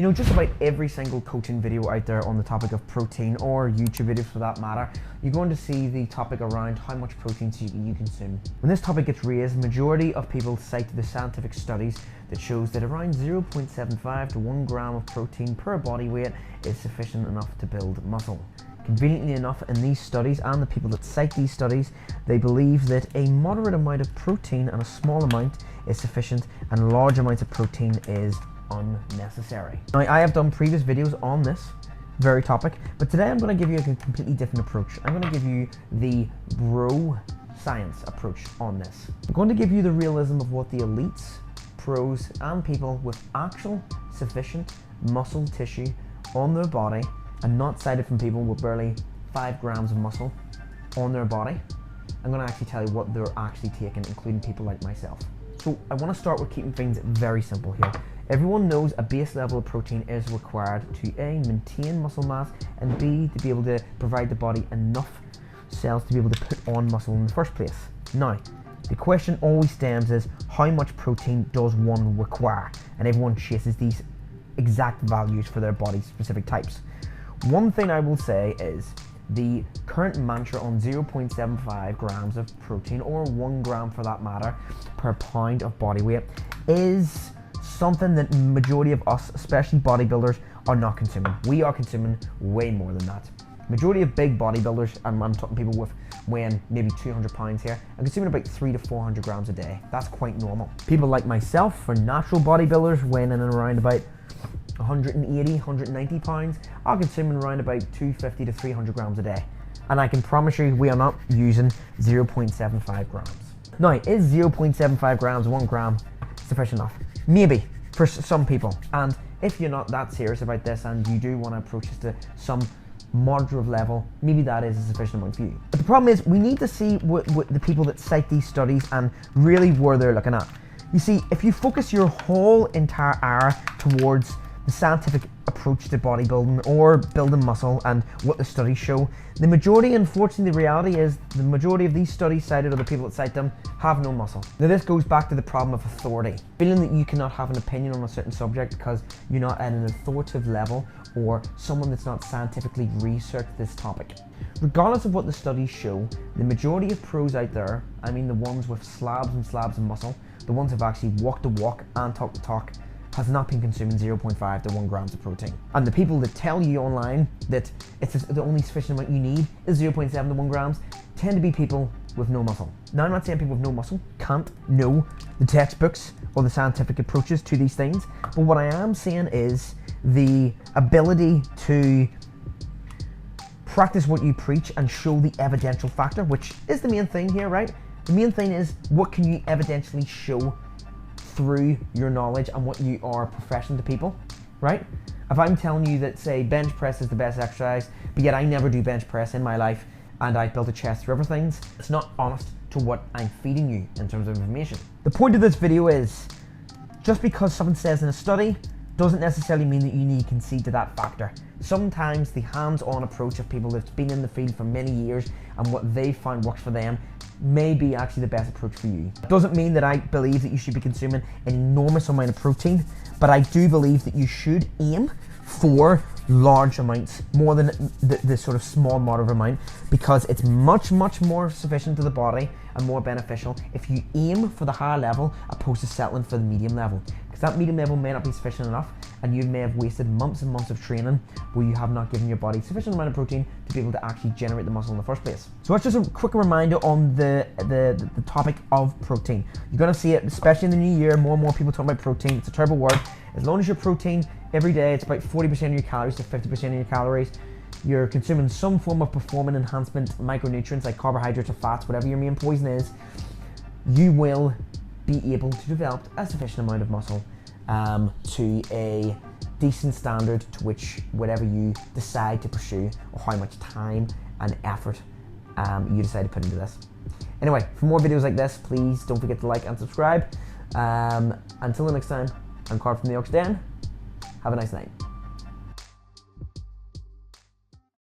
You know, just about every single coaching video out there on the topic of protein, or YouTube videos for that matter, you're going to see the topic around how much protein you consume. When this topic gets raised, the majority of people cite the scientific studies that shows that around 0.75 to 1 gram of protein per body weight is sufficient enough to build muscle. Conveniently enough, in these studies and the people that cite these studies, they believe that a moderate amount of protein and a small amount is sufficient, and large amounts of protein is unnecessary. Now, I have done previous videos on this very topic, but today I'm going to give you a completely different approach. I'm going to give you the bro science approach on this. I'm going to give you the realism of what the elites, pros, and people with actual sufficient muscle tissue on their body, and not cited from people with barely 5 grams of muscle on their body. I'm going to actually tell you what they're actually taking, including people like myself. So I want to start with keeping things very simple here. Everyone knows a base level of protein is required to A, maintain muscle mass, and B, to be able to provide the body enough cells to be able to put on muscle in the first place. Now, the question always stems is, how much protein does one require? And everyone chases these exact values for their body specific types. One thing I will say is the current mantra on 0.75 grams of protein, or 1 gram for that matter, per pound of body weight is something that majority of us, especially bodybuilders, are not consuming. We are consuming way more than that. Majority of big bodybuilders, and I'm talking people with weighing maybe 200 pounds here, are consuming about 300 to 400 grams a day. That's quite normal. People like myself, for natural bodybuilders, weighing in and around about 180, 190 pounds, are consuming around about 250 to 300 grams a day. And I can promise you, we are not using 0.75 grams. Now, is 0.75 grams, 1 gram, sufficient enough? Maybe, for some people. And if you're not that serious about this and you do want to approach this to some moderate level, maybe that is a sufficient amount for you. But the problem is, we need to see what the people that cite these studies and really where they're looking at. You see, if you focus your whole entire hour towards the scientific approach to bodybuilding or building muscle and what the studies show, the majority, unfortunately, the reality is the majority of these studies cited, or the people that cite them, have no muscle. Now, this goes back to the problem of authority. Feeling that you cannot have an opinion on a certain subject because you're not at an authoritative level, or someone that's not scientifically researched this topic. Regardless of what the studies show, the majority of pros out there, I mean the ones with slabs and muscle, the ones who've actually walked the walk and talked the talk, has not been consuming 0.5 to 1 grams of protein. And the people that tell you online that it's the only sufficient amount you need is 0.7 to 1 grams tend to be people with no muscle. Now, I'm not saying people with no muscle can't know the textbooks or the scientific approaches to these things, but what I am saying is the ability to practice what you preach and show the evidential factor, which is the main thing here, right? The main thing is, what can you evidentially show through your knowledge and what you are professional to people, right? If I'm telling you that, say, bench press is the best exercise, but yet I never do bench press in my life and I built a chest through other things, it's not honest to what I'm feeding you in terms of information. The point of this video is, just because someone says in a study doesn't necessarily mean that you need to concede to that factor. Sometimes the hands-on approach of people that's been in the field for many years and what they found works for them may be actually the best approach for you. It doesn't mean that I believe that you should be consuming an enormous amount of protein, but I do believe that you should aim for large amounts, more than the sort of small moderate amount, because it's much more sufficient to the body and more beneficial if you aim for the higher level opposed to settling for the medium level. Because that medium level may not be sufficient enough, and you may have wasted months and months of training where you have not given your body sufficient amount of protein to be able to actually generate the muscle in the first place. So that's just a quick reminder on the topic of protein. You're gonna see it, especially in the new year, more and more people talking about protein. It's a terrible word. As long as your protein every day, it's about 40% of your calories to 50% of your calories, you're consuming some form of performance enhancement micronutrients like carbohydrates or fats, whatever your main poison is, you will be able to develop a sufficient amount of muscle to a decent standard to which whatever you decide to pursue, or how much time and effort you decide to put into this. Anyway, for more videos like this, please don't forget to like and subscribe. Until the next time, I'm Carl from the Ox Den. Have a nice night.